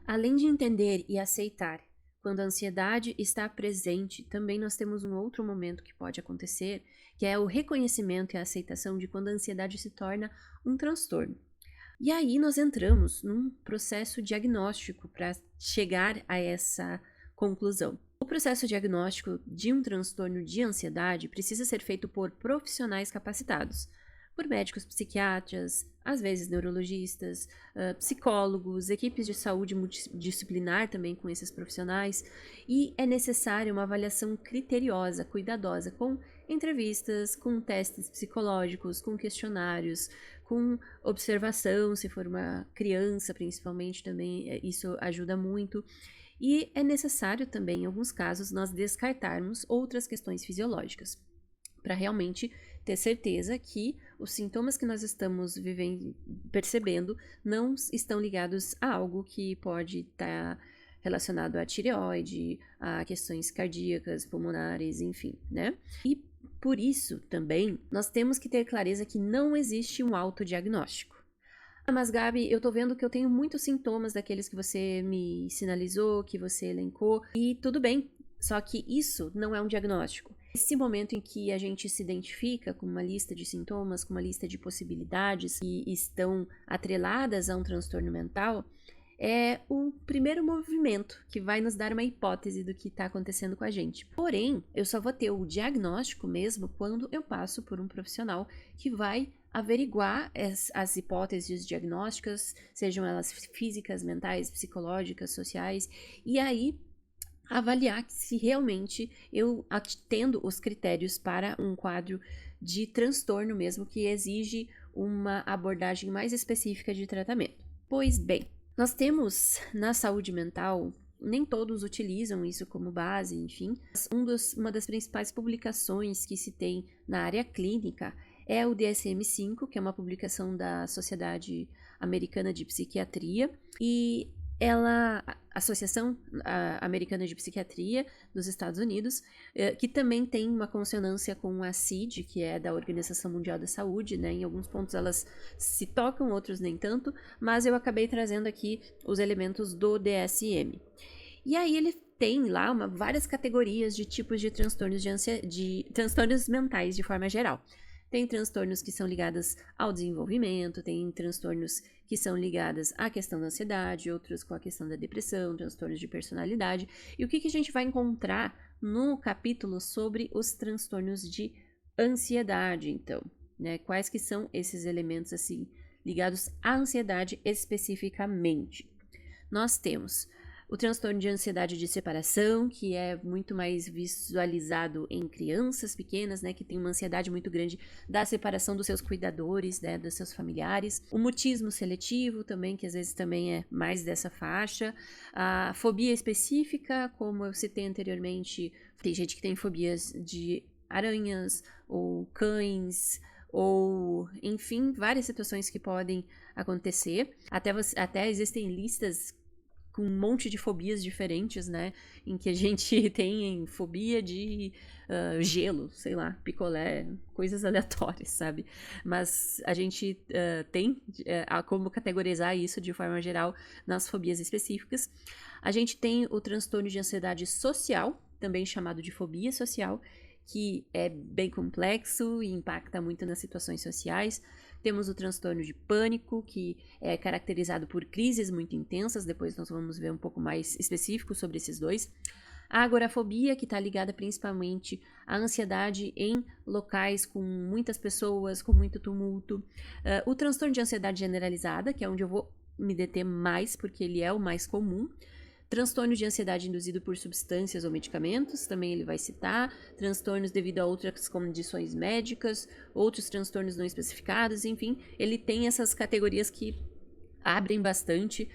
Além de entender e aceitar quando a ansiedade está presente, também nós temos um outro momento que pode acontecer, que é o reconhecimento e a aceitação de quando a ansiedade se torna um transtorno. E aí nós entramos num processo diagnóstico para chegar a essa conclusão. O processo diagnóstico de um transtorno de ansiedade precisa ser feito por profissionais capacitados, por médicos psiquiatras, às vezes neurologistas, psicólogos, equipes de saúde multidisciplinar também com esses profissionais, e é necessária uma avaliação criteriosa, cuidadosa, com entrevistas, com testes psicológicos, com questionários, com observação, se for uma criança principalmente também, isso ajuda muito. E é necessário também, em alguns casos, nós descartarmos outras questões fisiológicas, para realmente ter certeza que os sintomas que nós estamos percebendo não estão ligados a algo que pode estar relacionado à tireoide, a questões cardíacas, pulmonares, enfim, né? E por isso também nós temos que ter clareza que não existe um autodiagnóstico. Mas Gabi, eu tô vendo que eu tenho muitos sintomas daqueles que você me sinalizou, que você elencou, e tudo bem, só que isso não é um diagnóstico. Esse momento em que a gente se identifica com uma lista de sintomas, com uma lista de possibilidades que estão atreladas a um transtorno mental, é o primeiro movimento que vai nos dar uma hipótese do que está acontecendo com a gente. Porém, eu só vou ter o diagnóstico mesmo quando eu passo por um profissional que vai averiguar as hipóteses diagnósticas, sejam elas físicas, mentais, psicológicas, sociais, e aí avaliar se realmente eu atendo os critérios para um quadro de transtorno mesmo que exige uma abordagem mais específica de tratamento. Pois bem, nós temos na saúde mental, nem todos utilizam isso como base, enfim, uma das principais publicações que se tem na área clínica é o DSM-5, que é uma publicação da Sociedade Americana de Psiquiatria, e a Associação Americana de Psiquiatria dos Estados Unidos, que também tem uma consonância com a CID, que é da Organização Mundial da Saúde, né? Em alguns pontos elas se tocam, outros nem tanto, mas eu acabei trazendo aqui os elementos do DSM. E aí ele tem lá várias categorias de tipos de transtornos de transtornos mentais de forma geral. Tem transtornos que são ligados ao desenvolvimento, tem transtornos que são ligados à questão da ansiedade, outros com a questão da depressão, transtornos de personalidade. E o que a gente vai encontrar no capítulo sobre os transtornos de ansiedade, então, né? Quais que são esses elementos, assim, ligados à ansiedade especificamente? Nós temos o transtorno de ansiedade de separação, que é muito mais visualizado em crianças pequenas, né, que tem uma ansiedade muito grande da separação dos seus cuidadores, né, dos seus familiares. O mutismo seletivo também, que às vezes também é mais dessa faixa. A fobia específica, como eu citei anteriormente, tem gente que tem fobias de aranhas ou cães, ou, enfim, várias situações que podem acontecer. Até existem listas com um monte de fobias diferentes, né? Em que a gente tem fobia de gelo, sei lá, picolé, coisas aleatórias, sabe? Mas a gente tem como categorizar isso de forma geral nas fobias específicas. A gente tem o transtorno de ansiedade social, também chamado de fobia social, que é bem complexo e impacta muito nas situações sociais. Temos o transtorno de pânico, que é caracterizado por crises muito intensas, depois nós vamos ver um pouco mais específico sobre esses dois. A agorafobia, que está ligada principalmente à ansiedade em locais com muitas pessoas, com muito tumulto. O transtorno de ansiedade generalizada, que é onde eu vou me deter mais, porque ele é o mais comum. Transtorno de ansiedade induzido por substâncias ou medicamentos, também ele vai citar. Transtornos devido a outras condições médicas, outros transtornos não especificados, enfim. Ele tem essas categorias que abrem bastante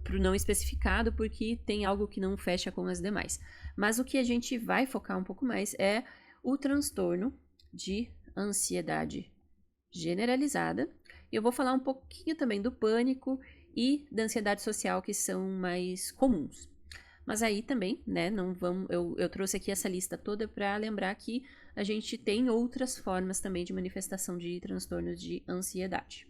para o não especificado, porque tem algo que não fecha com as demais. Mas o que a gente vai focar um pouco mais é o transtorno de ansiedade generalizada. Eu vou falar um pouquinho também do pânico e da ansiedade social, que são mais comuns. Mas aí também, né, não vamos, eu trouxe aqui essa lista toda para lembrar que a gente tem outras formas também de manifestação de transtornos de ansiedade.